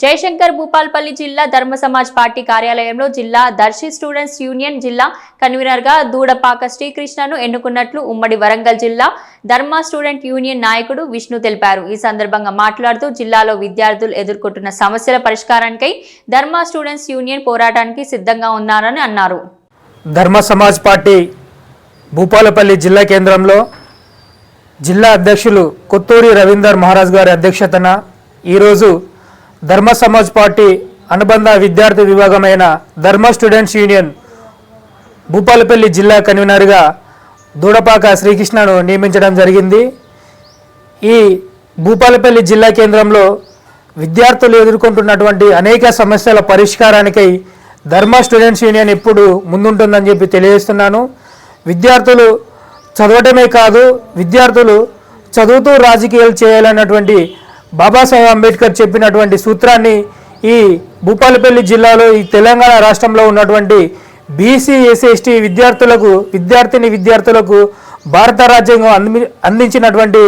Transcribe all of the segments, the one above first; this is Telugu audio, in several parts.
జయశంకర్ భూపాల్పల్లి జిల్లా ధర్మ సమాజ్ పార్టీ కార్యాలయంలో జిల్లా దర్శి స్టూడెంట్స్ యూనియన్ జిల్లా కన్వీనర్ గా దూడపాక శ్రీకృష్ణను ఎన్నుకున్నట్లు ఉమ్మడి వరంగల్ జిల్లా ధర్మ స్టూడెంట్ యూనియన్ నాయకుడు విష్ణు తెలిపారు. ఈ సందర్భంగా మాట్లాడుతూ జిల్లాలో విద్యార్థులు ఎదుర్కొంటున్న సమస్యల పరిష్కారానికై ధర్మ స్టూడెంట్స్ యూనియన్ పోరాటానికి సిద్ధంగా ఉన్నారని అన్నారు. ధర్మ సమాజ్ పార్టీ భూపాలపల్లి జిల్లా కేంద్రంలో జిల్లా అధ్యక్షులు కొత్తూరి రవీందర్ మహారాజ్ గారి అధ్యక్షతన ఈరోజు ధర్మ సమాజ్ పార్టీ అనుబంధ విద్యార్థి విభాగమైన ధర్మ స్టూడెంట్స్ యూనియన్ భూపాలపల్లి జిల్లా కన్వీనర్గా దూడపాక శ్రీకృష్ణను నియమించడం జరిగింది. ఈ భూపాలపల్లి జిల్లా కేంద్రంలో విద్యార్థులు ఎదుర్కొంటున్నటువంటి అనేక సమస్యల పరిష్కారానికై ధర్మ స్టూడెంట్స్ యూనియన్ ఎప్పుడు ముందుంటుందని చెప్పి తెలియజేస్తున్నాను. విద్యార్థులు చదవటమే కాదు, విద్యార్థులు చదువుతూ రాజకీయాలు చేయాలన్నటువంటి బాబాసాహెబ్ అంబేద్కర్ చెప్పినటువంటి సూత్రాన్ని ఈ భూపాలపల్లి జిల్లాలో ఈ తెలంగాణ రాష్ట్రంలో ఉన్నటువంటి బీసీ ఎస్సీ ఎస్టీ విద్యార్థులకు భారత రాజ్యాంగం అందించినటువంటి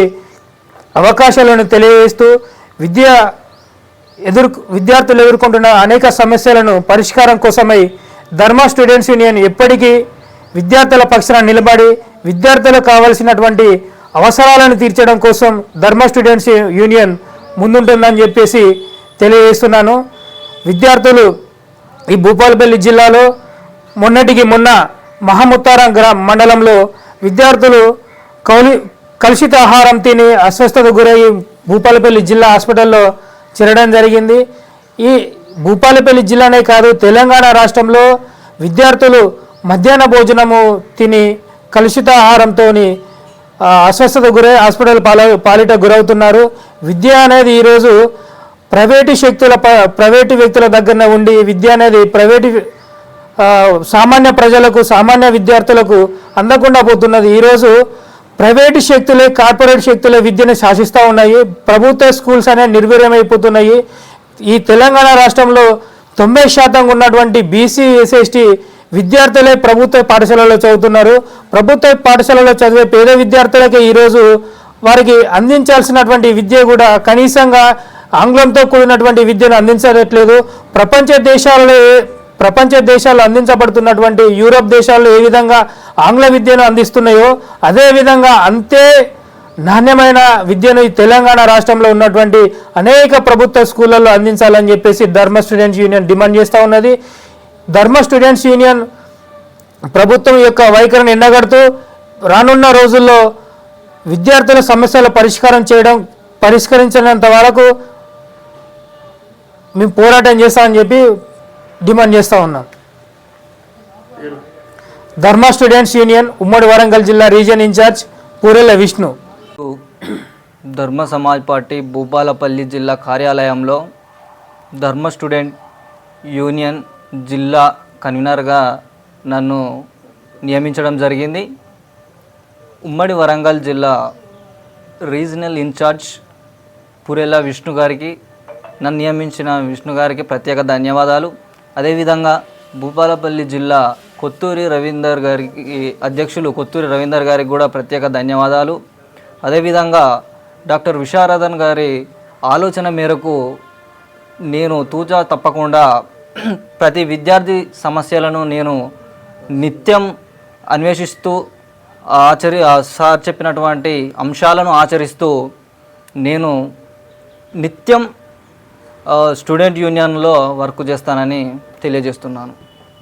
అవకాశాలను తెలియజేస్తూ విద్యార్థులు ఎదుర్కొంటున్న అనేక సమస్యలను పరిష్కారం కోసమై ధర్మ స్టూడెంట్స్ యూనియన్ ఎప్పటికీ విద్యార్థుల పక్షాన నిలబడి విద్యార్థులకు కావాల్సినటువంటి అవసరాలను తీర్చడం కోసం ధర్మ స్టూడెంట్స్ యూనియన్ ముందుంటుందని చెప్పేసి తెలియజేస్తున్నాను. విద్యార్థులు ఈ భూపాలపల్లి జిల్లాలో మొన్నటికి మొన్న మహముత్తారం మండలంలో విద్యార్థులు కలుషిత ఆహారం తిని అస్వస్థతకు గురయ్యి భూపాలపల్లి జిల్లా హాస్పిటల్లో చేరడం జరిగింది. ఈ భూపాలపల్లి జిల్లానే కాదు, తెలంగాణ రాష్ట్రంలో విద్యార్థులు మధ్యాహ్న భోజనము తిని కలుషిత ఆహారంతో అస్వస్థత గురై హాస్పిటల్ పాలిట గురవుతున్నారు. విద్య అనేది ఈరోజు ప్రైవేటు వ్యక్తుల దగ్గర ఉండి విద్య అనేది సామాన్య ప్రజలకు, సామాన్య విద్యార్థులకు అందకుండా పోతున్నది. ఈరోజు ప్రైవేటు శక్తులే, కార్పొరేట్ శక్తులే విద్యను శాసిస్తూ ఉన్నాయి. ప్రభుత్వ స్కూల్స్ అనేవి నిర్వీర్యమైపోతున్నాయి. ఈ తెలంగాణ రాష్ట్రంలో 90% ఉన్నటువంటి బీసీ ఎస్సీ విద్యార్థులే ప్రభుత్వ పాఠశాలలో చదువుతున్నారు. ప్రభుత్వ పాఠశాలలో చదివే పేద విద్యార్థులకే ఈరోజు వారికి అందించాల్సినటువంటి విద్య కూడా కనీసంగా ఆంగ్లంతో కూడినటువంటి విద్యను అందించట్లేదు. ప్రపంచ దేశాల్లో అందించబడుతున్నటువంటి యూరోప్ దేశాల్లో ఏ విధంగా ఆంగ్ల విద్యను అందిస్తున్నాయో అదేవిధంగా అంతే నాణ్యమైన విద్యను ఈ తెలంగాణ రాష్ట్రంలో ఉన్నటువంటి అనేక ప్రభుత్వ స్కూళ్ళల్లో అందించాలని చెప్పేసి ధర్మ స్టూడెంట్స్ యూనియన్ డిమాండ్ చేస్తూ ఉన్నది. ధర్మ స్టూడెంట్స్ యూనియన్ ప్రభుత్వం యొక్క వైఖరిని ఎండగడుతూ రానున్న రోజుల్లో విద్యార్థుల సమస్యల పరిష్కరించినంత వరకు మేము పోరాటం చేస్తామని చెప్పి డిమాండ్ చేస్తూ ఉన్నాం. ధర్మ స్టూడెంట్స్ యూనియన్ ఉమ్మడి వరంగల్ జిల్లా రీజియన్ ఇన్ఛార్జ్ పూరెల్ల విష్ణు. ధర్మ సమాజ్ పార్టీ భూపాలపల్లి జిల్లా కార్యాలయంలో ధర్మ స్టూడెంట్ యూనియన్ జిల్లా కన్వీనర్గా నన్ను నియమించడం జరిగింది. ఉమ్మడి వరంగల్ జిల్లా రీజనల్ ఇన్ఛార్జ్ పూరెల్ల విష్ణు గారికి, నన్ను నియమించిన విష్ణు గారికి ప్రత్యేక ధన్యవాదాలు. అదేవిధంగా భూపాలపల్లి జిల్లా కొత్తూరి రవీందర్ గారికి, అధ్యక్షులు కొత్తూరి రవీందర్ గారికి కూడా ప్రత్యేక ధన్యవాదాలు. అదేవిధంగా డాక్టర్ విశారదన్ గారి ఆలోచన మేరకు నేను తూచా తప్పకుండా ప్రతి విద్యార్థి సమస్యలను నేను నిత్యం అన్వేషిస్తూ సార్ చెప్పినటువంటి అంశాలను ఆచరిస్తూ నేను నిత్యం స్టూడెంట్ యూనియన్లో వర్క్ చేస్తానని తెలియజేస్తున్నాను.